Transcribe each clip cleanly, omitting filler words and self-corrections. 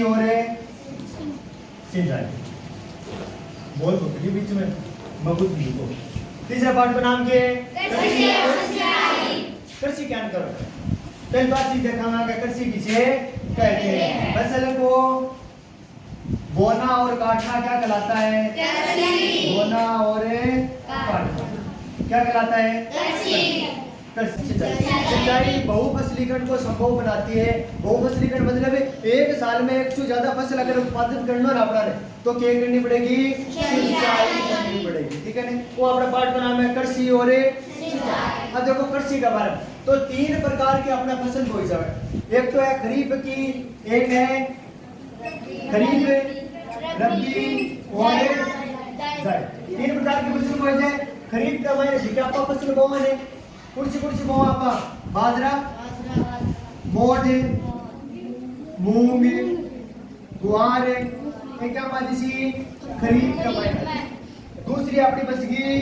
हो रहे सिंचाई बोल तो बीच में मबूत भी को तीसरा पार्ट का नाम क्या है? कृषि क्या करो पहली बात चीज देखाऊंगा कि कृषि किसे कहते हैं। फसल को बोना और काटना क्या कहलाता है? बोना और काटना क्या कहलाता है? सिंचाई बहुफसलीकरण को संभव बनाती है। बहुफसलीकरण मतलब एक साल में एक से ज्यादा फसल अगर उत्पादन करना है अपना तो क्या करनी पड़ेगी? सिंचाई करनी पड़ेगी। ठीक है ना? वो अपना पाठ का नाम है कृषि और सिंचाई। अब देखो कृषि का बारे में तो तीन प्रकार के अपना फसल बोई जाए। एक तो है खरीफ की, एक है खरीफ, रबी और जायद। तीन प्रकार की फसल बोई जाए। खरीफ का मायने जिका फसल बोवन है कुछ बोवा आपा बाजरा, मोठ, मूंग, गुआर ये क्या माजी खरीफ का मायना। दूसरी अपनी बच गई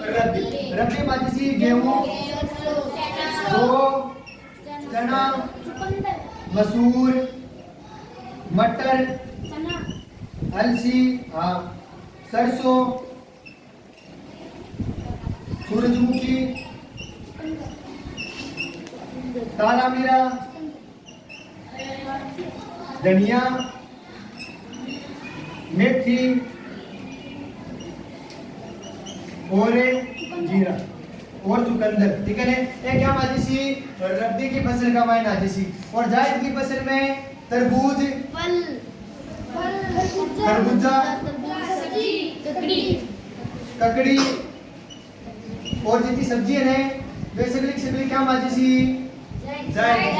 रबी। रबी माजी गेहूं, जौ, चना, मसूर, मटर, अलसी, सरसों, सूरजमुखी, काला मीरा, धनिया, मेथी और जीरा और चुकंदर। ठीक है ना? ये क्या माजी रबी की फसल का मायना जैसी। और जायद की फसल में तरबूज, खरबूजा, ककड़ी और जितनी सब्जियां हैं वे सगली क्या माजी सी जायद।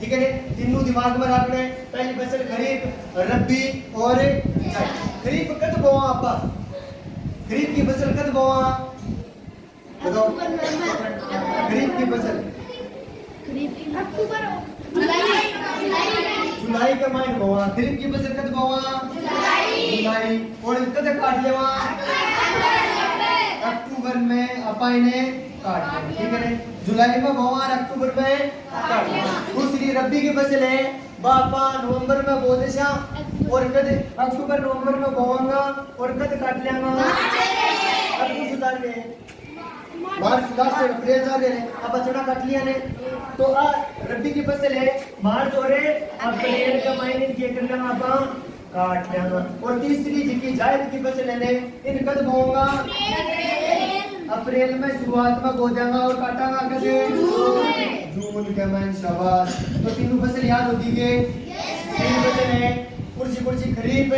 ठीक है ना? तीनों दिमाग में रखना है। पहली फसल खरीफ, रबी और जायद। खरीफ कद बोवा आपा? खरीफ की फसल कद बोवा बताओ? खरीफ की फसल जुलाई का महीना बोवा। खरीफ की फसल कद बोवा? जुलाई। और कद काट लेवा? अक्टूबर में अपा इन्हें काट लें। ठीक है ना? जुलाई में बोवा, अक्टूबर में काट लें। दूसरी रबी की फसल है बापा नवंबर में बो देशा और कद अक्टूबर नवंबर में बोवांगा और कद काट लेंगा अब कुछ सुधार ले मार्च लास्ट से अप्रैल जा रहे हैं। अब बचना काट लिया ने तो रबी की फसल है मार्च और अप्रैल का महीने के कर लेंगा अपा काट लेंगा। और तीसरी जिनकी जायद की फसल है इन कद बोऊंगा अप्रैल में शुरुआत में बो जाएगा और काटांगा कद जून के महीने। शाबाश। तो तीनों फसल याद होती है। तीन फसल है कुर्सी खरीफ,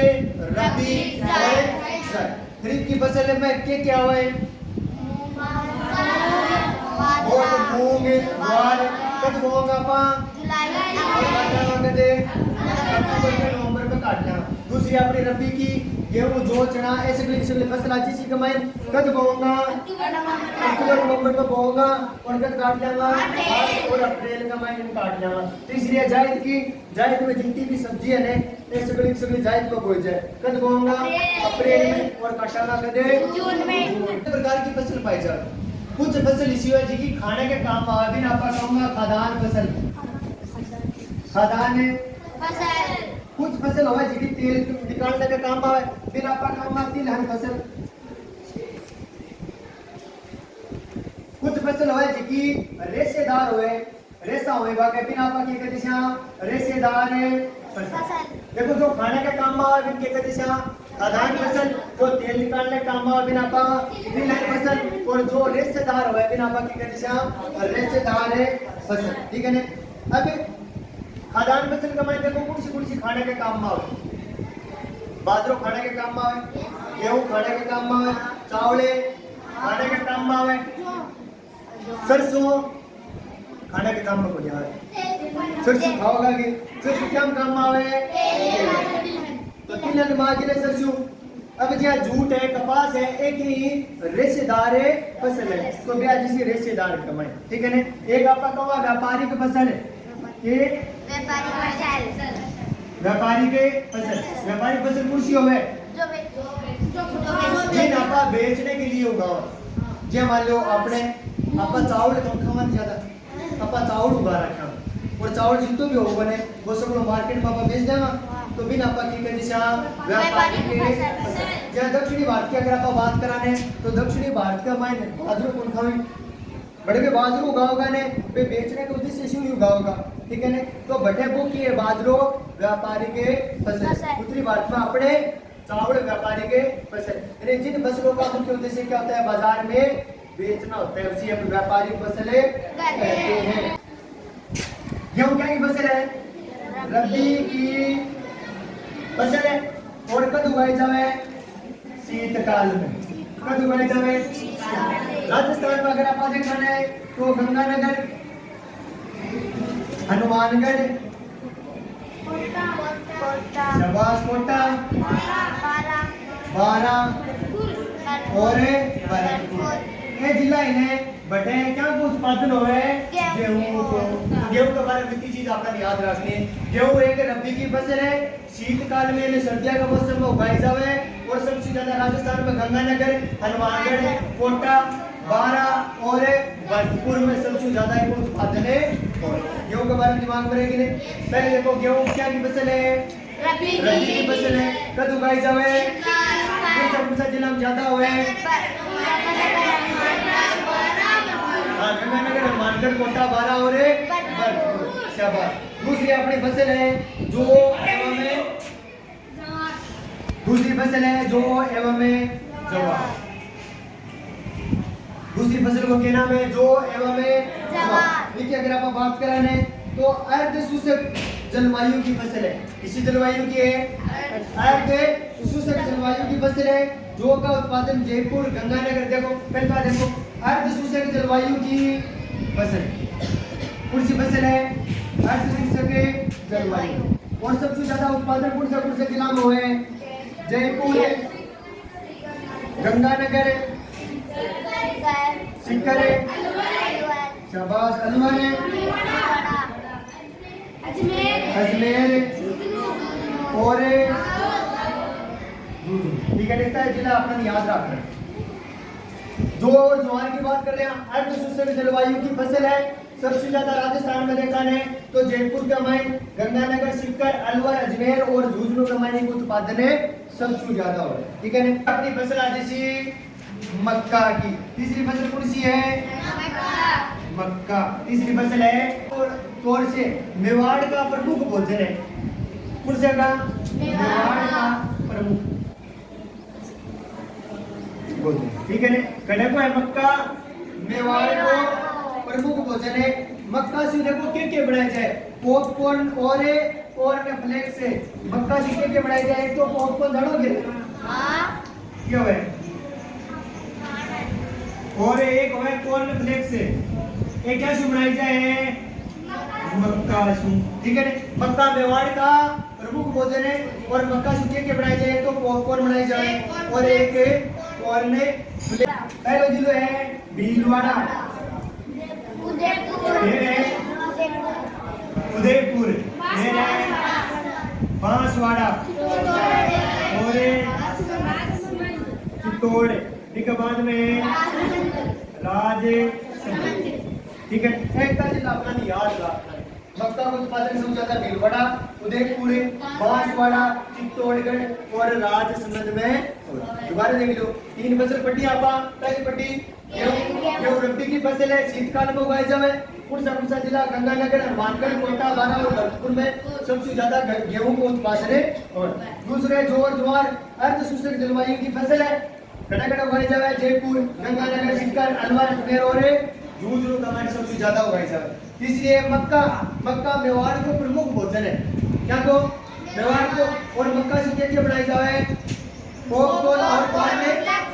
रबी और जायद। खरीफ की फसल में क्या हुआ है? और मूंग, ज्वार कद बोऊंगा अपा नवंबर में काट लेंगा। दूसरी अपनी रबी की गेहूं, जौ, चना ऐसे फसल अच्छी सी कमाई कद बोऊंगा अक्टूबर नवंबर में बोऊंगा और कद काट लेंगा और अप्रैल का महीने में काट लेंगा। तीसरी है जायद की। जायद में जितनी भी सब्जियां हैं ये सगली जायद को बोई जाए कद बोऊंगा अप्रैल में और काटांगा कद जून में। प्रकार की फसल पाई जाए। कुछ फसल इसी है जिनकी खाने के काम आवे भी ना आपा कहूंगा खादान फसल। खादान फसल। कुछ फसल होवे जिनकी तेल निकालने के काम आवे फिर आपा कहूंगा तिलहन फसल। कुछ फसल होवे जिनकी रेशेदार होवे रेशा होवे बाके फिर आपा की कहते हैं रेशेदार फसल। देखो जो खाने के काम आवे फिर के कहते हैं खादान फसल। जो तेल निकालने का काम आवे बिना पा तिलहन फसल। और जो रेशेदार होवे बिना पा की कहते हैं रेशेदार फसल। ठीक है ना? अब खादान फसल का मायने देखो कुछ खाने के काम में आवे। बाजरो खाने के काम में आवे, गेहूं खाने के काम में आवे, चावले खाने के काम में आवे, सरसों खाने के काम में कोई आवे। सरसों खाओगा कि सरसों क्या काम में आवे? तो तिलहन मागिले सरसों। अब जहाँ जूट है कपास है एक ही रेशेदार फसल है तो ब्याज जिसी रेशेदार कमाई। ठीक है ना? एक आपका कौवा व्यापारिक फसल है। व्यापारिक फसल। व्यापारिक फसल कुर्सी हो गए जिन आपा बेचने के लिए होगा। जे मान लो आपने आपका चावल कम खावा ज्यादा आपा चावल उगा रखा और चावल जितो भी होगा ने वो सब लोग मार्केट में आप बेच देना तो बिना पकी के दिशा व्यापारी के जहाँ दक्षिणी भारत की अगर आप बात कराने तो दक्षिणी भारत का मायने अदरक कौन खावे बड़े पे बाजरो उगाओगा ने पे बेचने के उद्देश्य से ही उगाओगा ठीक है ने तो बटे वो की है बाजरो व्यापारी के फसल उत्तरी भारत में अपने चावल व्यापारी के फसल यानी जिन फसलों का मुख्य उद्देश्य क्या होता है बाजार में बेचना होता है उसी हम व्यापारिक फसलें कहते हैं। गेहूं क्या की फसल है रबी की फसल है और कब उगाई जावे शीतकाल में कब उगाई जावे राजस्थान में अगर आप देखा है तो गंगानगर हनुमानगढ़ शाबाश कोटा बारा और ये जिला इन्हें बटे क्या को उत्पादन हो है गेहूं को गेहूं के बारे में इतनी चीज आपका याद रखनी है गेहूं एक रबी की फसल है शीतकाल में इन्हें सर्दियों का मौसम में उगाई जावे और सबसे ज्यादा राजस्थान में गंगानगर हनुमानगढ़ कोटा बारा और भरतपुर में सबसे ज्यादा इनको उत्पादन है गेहूं के बारे में दिमाग में रहेगी नहीं पहले देखो गेहूं क्या की फसल है रबी की फसल है कब उगाई जावे कौन सा जिला में ज्यादा हुए गंगानगर हनुमानगढ़ कोटा बारा और भरतपुर शाबाश दूसरी अपनी फसल है जो एवं में दूसरी फसल है जो एवं में जवार दूसरी फसल को क्या नाम है जो एवं में जवार देखिए अगर आप बात कराने तो अर्ध शुष्क जलवायु की फसल है किसी जलवायु की है अर्ध शुष्क जलवायु की फसल है जो का उत्पादन जयपुर गंगानगर देखो पहले बात देखो अर्ध शुष्क जलवायु की फसल कौन सी फसल है अर्ध शुष्क जलवायु और सबसे ज्यादा उत्पादन कौन सा जिला में हुए जयपुर गंगानगर सीकर शाबाश अलवर अजमेर और ठीक है देखता है जिला अपना याद रखना जो ज्वार की बात कर रहे हैं अर्ध शुष्क जलवायु की फसल है सबसे ज्यादा राजस्थान में देखा है तो जयपुर का माइन गंगानगर सीकर अलवर अजमेर और झुंझुनू का माइन का उत्पादन है सबसे ज्यादा हो ठीक है अपनी फसल आज जैसी मक्का की तीसरी फसल कौन सी है मक्का तीसरी फसल है तौर से मेवाड़ का प्रमुख भोजन है कौन सा का मेवाड़ का प्रमुख ठीक है कड़क है मक्का मेवाड़ को प्रमुख भोजन है मक्का से देखो क्या बनाया जाए पॉपकॉर्न और फ्लेक्स से मक्का से क्या बनाया जाए तो पॉपकॉर्न धड़ोगे क्यों है और एक है कॉर्न फ्लेक्स से एक क्या शू बनाई जाए मक्का शू ठीक है मक्का मेवाड़ का प्रमुख भोजन है और मक्का शू क्या बनाई जाए तो पॉपकॉर्न बनाई जाए और एक कॉर्न पहले जिलो है भीलवाड़ा उदयपुर बांसवाड़ा और चित्तौड़ ठीक है बाद में राजसमंद ठीक है एक जिला अपना याद रखना है मक्का का उत्पादन सबसे ज्यादा भीलवाड़ा उदयपुर बांसवाड़ा चित्तौड़गढ़ और राजसमंद में दोबारा देख लो तीन फसल पट्टी आपा पहली पट्टी गेहूं रबी की फसल है शीतकाल में उगाई जावे कौन सा जिला गंगानगर हनुमानगढ़ कोटा बारा और भरतपुर में सबसे ज्यादा गेहूं का उत्पादन है और दूसरे ज्वार अर्ध शुष्क जलवायु की फसल है कड़ा उगाई जावे जयपुर गंगानगर सीकर अलवर अजमेर और झुंझुनू का माइन सबसे ज्यादा उगाई जावे तीसरी है मक्का मेवाड़ को प्रमुख भोजन है क्या को मेवाड़ को और मक्का से क्या बनाई जावे पॉपकॉर्न और कॉर्न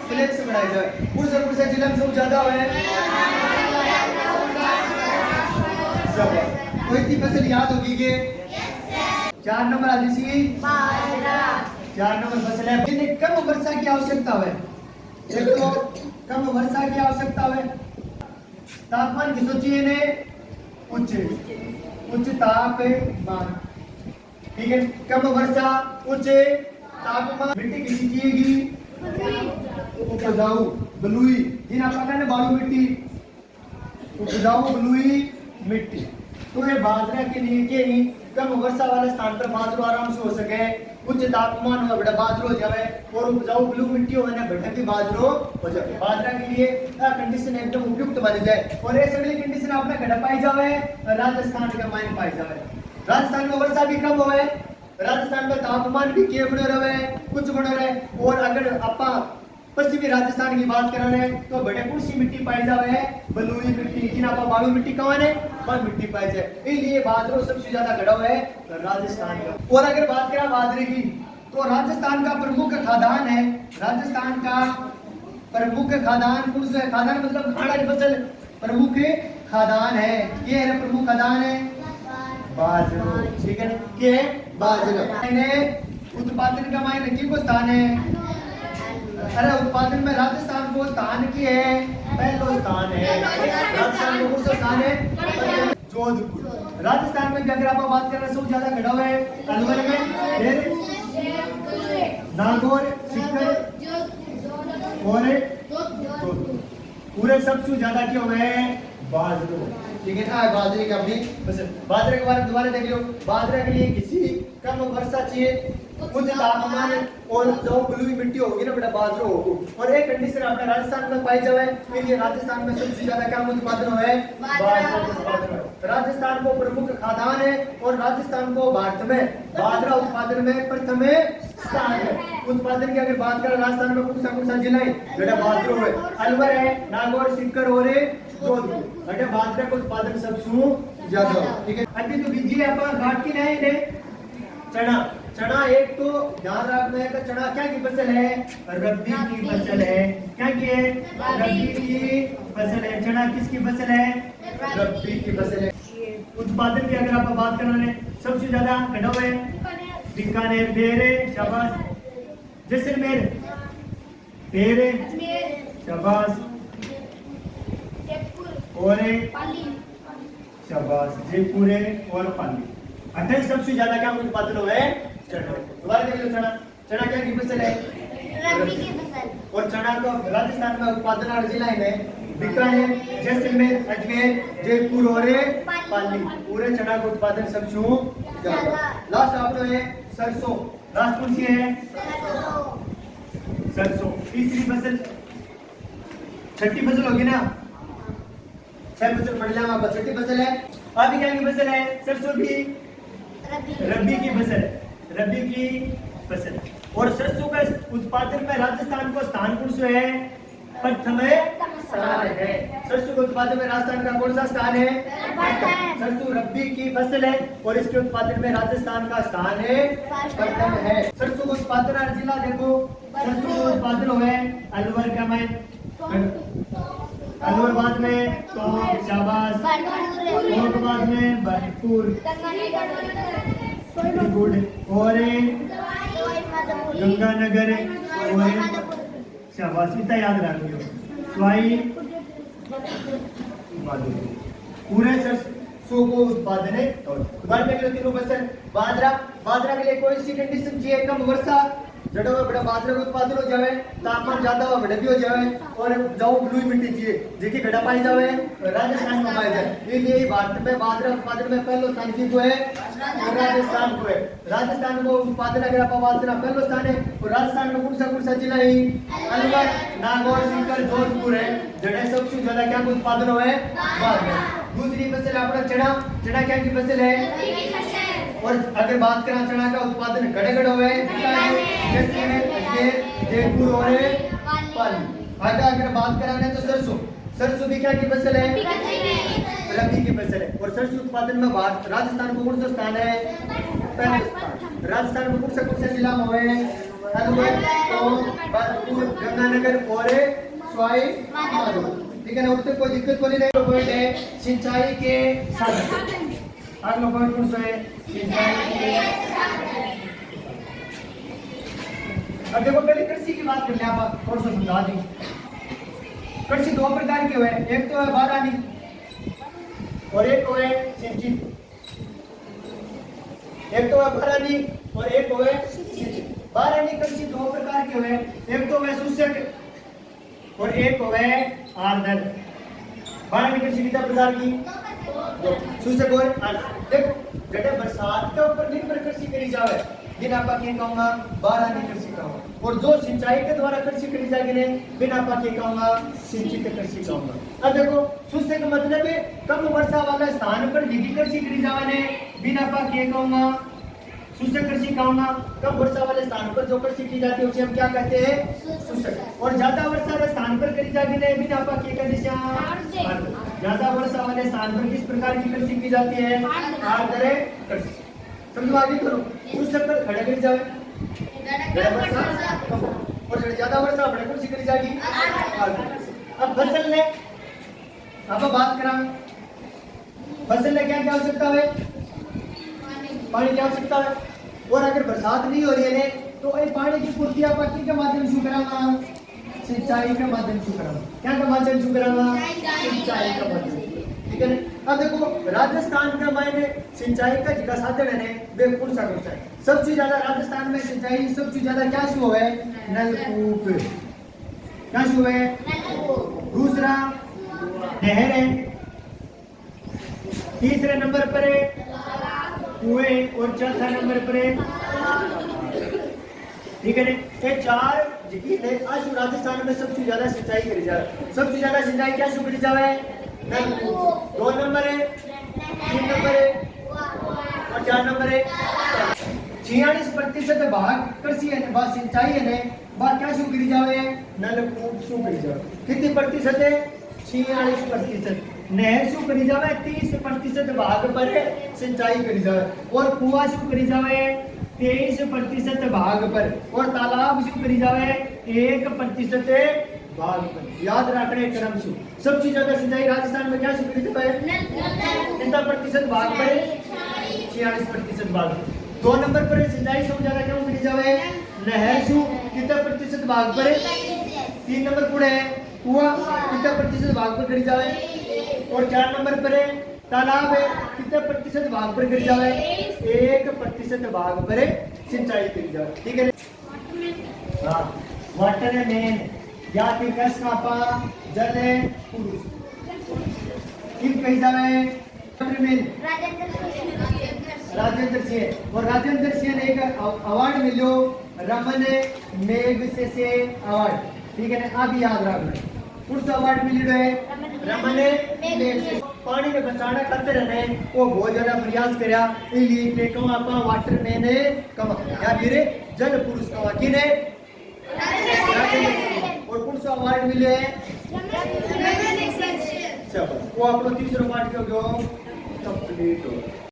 फ्लेक्स बनाई जावे कौन सा जिला में सबसे ज्यादा है कोई इतनी फसल याद होगी के 4 नंबर आदिशी 4 नंबर फसल है जिन्हें कम वर्षा की आवश्यकता है एक तो कम वर्षा की आवश्यकता है तापमान की सोचिए ने उच्च तापमान ठीक है कम वर्षा उच्च तापमान मिट्टी किसी चाहिएगी उपजाऊ बलुई जिन आपका ने बालू मिट्टी उपजाऊ बलुई मिट्टी तो ये बाजरा के लिए के ही कम वर्षा वाले स्थान पर बाजरो आराम से हो सके, उच्च तापमान हो बड़ा बाजरो हो जाए और उपजाऊ ब्लू मिट्टी हो ना बैठक भी बाजरो हो जाए। बाजरा के लिए कंडीशन एकदम उपयुक्त बन जाए और ये सभी कंडीशन आपने घटा पाई जावे राजस्थान का माइन पाई जावे। राजस्थान में वर्षा भी कम होवे, राजस्थान में तापमान भी के बने रहे कुछ बने रहे और अगर आपा पश्चिमी राजस्थान की बात कर रहे हैं तो बड़े कुर्सी मिट्टी पाई जावे है, बलुई मिट्टी जिन आपा बालू मिट्टी कहाँ है वह मिट्टी पाई जाए, इसलिए बाजरो सबसे ज्यादा घड़ा हुआ है राजस्थान का। और अगर बात करें बाजरे की तो राजस्थान का प्रमुख खाद्यान्न है, राजस्थान का प्रमुख खाद्यान्न कौन सा है? खाद्यान्न मतलब खाना की फसल, प्रमुख खाद्यान्न है, ये है प्रमुख खाद्यान्न है बाजरो, ठीक है के बाजरो। उत्पादन का मायने की को स्थान है, अरे उत्पादन में राजस्थान को स्थान की है पहला स्थान है, राजस्थान को कौन सा स्थान है? जोधपुर। राजस्थान में अगर आप बात कर रहे हैं सबसे ज्यादा घड़ा हुआ है अलवर में, नागौर, सीकर और जोधपुर। पूरे सबसे ज्यादा क्या हुआ है बाजरो, ठीक है ना। बाजरे का भी बस बाजरे के बारे में दोबारा देख लो। बाजरे के लिए किसी कम वर्षा चाहिए, उच्च तापमान और जो बलुई मिट्टी होगी ना बड़ा बाजरो होगा और एक कंडीशन अपने राजस्थान में पाई जाए, इसलिए राजस्थान में सबसे ज्यादा क्या उत्पादन हो है बाजरा उत्पादन। राजस्थान को प्रमुख खाद्यान्न है और राजस्थान को भारत में बाजरा उत्पादन में प्रथम स्थान है। उत्पादन की अगर बात करें राजस्थान में कौन सा जिला है बेटा बाजरो है, अलवर है, नागौर, सीकर और जोधपुर बेटा बाजरा का उत्पादन सबसे ज्यादा, ठीक है। अभी तो बीजी अपन घाट की नहीं है चना। चना एक तो ध्यान रखना है कि चना क्या की फसल है? रबी की फसल है। क्या की है? रबी की फसल है। चना किसकी फसल है? रबी की फसल है। उत्पादन की अगर आप बात कर रहे हैं सबसे ज्यादा घड़ा हुआ है बीकानेर, बेरे, शाबाश, जैसलमेर, बेरे, शाबाश और शाबाश, जयपुर और पाली। 28 सबसे ज्यादा क्या उत्पादन हुआ है चना। दोबारा देख लो चना। चना क्या की फसल है? रबी की फसल। और चना तो राजस्थान में उत्पादन और जिला है बीकानेर, जैसलमेर, अजमेर, जयपुर और पाली। पूरे चना का उत्पादन सबसे ज्यादा। लास्ट आपको है सरसों। लास्ट कौन सी है? सरसों। तीसरी फसल, छठी फसल होगी ना, 6 फसल पढ़ लिया आप, छठी फसल है। अभी क्या की फसल है? सरसों की रबी की फसल, रबी की फसल। और सरसों का उत्पादन में राजस्थान को स्थान कौन सा है? प्रथम स्थान है। सरसों के उत्पादन में राजस्थान का कौन सा स्थान है? सरसों रबी की फसल है और इसके उत्पादन में राजस्थान का स्थान है प्रथम है। सरसों का उत्पादन और जिला देखो, सरसों का उत्पादन हुआ है अलवर का में, अलवर बाद में तो शाबाश, और बाद में भरतपुर और गंगानगर और शाबाश, इतना याद रख लो। स्वाई पूरे सरसों को उत्पादन है। बात देख लो तीनों फसल। बाजरा, बाजरा के लिए कोई सी कंडीशन चाहिए? कम वर्षा, जड़ा हुआ बड़ा बाजरा का उत्पादन हो जाए, तापमान ज्यादा हुआ बड़ा भी हो जाए और जाओ ब्लू मिट्टी चाहिए जेकी घड़ा पाई जाए राजस्थान में पाई जाए। इसलिए भारत में बाजरा उत्पादन में पहला स्थान की को है राजस्थान को है। राजस्थान को उत्पादन अगर आप बात करें पहला स्थान है और राजस्थान में कौन सा जिला है? अलवर, नागौर, सीकर, जोधपुर है। जड़े सबसे ज्यादा क्या उत्पादन हुआ है बाजरा। दूसरी फसल अपना चना। चना क्या की फसल है? और अगर बात करें चना का उत्पादन गड़गड़ हुआ है जयपुर और पाली। आगे अगर बात करें तो सरसों। सरसों भी क्या की फसल है? रबी की फसल है। और सरसों उत्पादन में राजस्थान को कौन सा स्थान है? पहला स्थान। राजस्थान में कौन सा जिला में हुए? अलवर, भरतपुर, गंगानगर और स्वाई, ठीक है ना। उससे कोई दिक्कत को नहीं है। सिंचाई के साधन अगला पॉइंट कौन सा है? अब देखो पहले कृषि की बात कर ले आप थोड़ा सा समझा दें। कृषि दो प्रकार के हुए, एक तो है बारानी और एक है सिंचित। एक तो है बारानी और एक है सिंचित। बारानी कृषि दो प्रकार के हुए, एक तो है शुष्क और एक है आर्द्र। बारानी कृषि कितने प्रकार की? सूचक और देखो जड़े बरसात के ऊपर निर्भर कृषि करी जावे बिना पाके कहूंगा बारह नहीं कृषि कहूंगा और जो सिंचाई के द्वारा कृषि करी जाएगी ने बिना पाके कहूंगा सिंचित कृषि कहूंगा। अब देखो सूचक का मतलब है कम वर्षा वाला स्थान पर जितनी कृषि करी जावे ने बिना पाके कहूंगा सूचक कृषि कहूंगा। कम वर्षा वाले स्थान पर जो कृषि की जाती है उसे हम क्या कहते हैं सूचक। और ज्यादा वर्षा वाले स्थान पर करी जाएगी ने बिना पाके का दिशा ज्यादा वर्षा वाले स्थान पर किस प्रकार की कृषि की जाती है आर्द्र कृषि। समझो आगे करो सूचक पर खड़ा करी जाए और ज्यादा वर्षा बड़े कृषि करी जाएगी आर्द्र। अब फसल ने अब बात करा फसल ने क्या क्या आवश्यकता है पानी की आवश्यकता है। और अगर बरसात नहीं हो रही है तो ये पानी की पूर्ति आप के माध्यम से कराना सिंचाई के माध्यम से कराना क्या के माध्यम से कराना सिंचाई का माध्यम से। ठीक है। अब देखो राजस्थान का मायने सिंचाई का जिका साधन है वे कौन सा है सबसे ज्यादा राजस्थान में सिंचाई सबसे ज्यादा क्या शुरू है नलकूप क्या शुरू है दूसरा नहर है तीसरे नंबर पर कुएं और चौथा नंबर पर ठीक है। ये चार आज राजस्थान में सबसे ज्यादा सिंचाई करी जाए सबसे ज्यादा सिंचाई क्या शुरू करी जाए नलकूप 2 नंबर है 3 नंबर है और 4 नंबर है 46% भाग कृषि है बा सिंचाई है बात क्या शुरू करी जाए नलकूप शुरू करी जाए कितने प्रतिशत है 46%। नहर शुरू करी जाए 30% भाग पर सिंचाई करी जाए और कुआं शुरू करी जाए 23% भाग पर और तालाब शुरू करी जाए 1% भाग पर। याद रखने क्रम से सबसे ज्यादा सिंचाई राजस्थान में क्या शुरू करी जाए कितना प्रतिशत भाग पर 46% भाग। 2 नंबर पर सिंचाई सबसे ज्यादा क्यों करी जाए नहर शुरू कितना प्रतिशत भाग पर 3 नंबर पर है कुआं कितना प्रतिशत भाग पर करी जाए और 4 नंबर पर है तालाब है कितने प्रतिशत भाग पर करी जाए 1% भाग पर सिंचाई करी जाए। ठीक है हाँ वाटर है मेन या फिर कसनापा जल है पुरुष किन कही जाए वाटर मेन राजेंद्र सिंह और राजेंद्र सिंह ने एक अवार्ड मिलो रमन मेगसेसे अवार्ड। ठीक है ना आप याद रखना पुरुष अवार्ड मिली है रमन मेगसेसे पानी में बचाना करते रहने वो बहुत ज्यादा प्रयास करया इसलिए के कमा आपा वाटर मैन कमा या फिर जल पुरुष कमा किने और पुरुष अवार्ड मिले वो अपना तीसरा पार्ट क्यों कंप्लीट हो।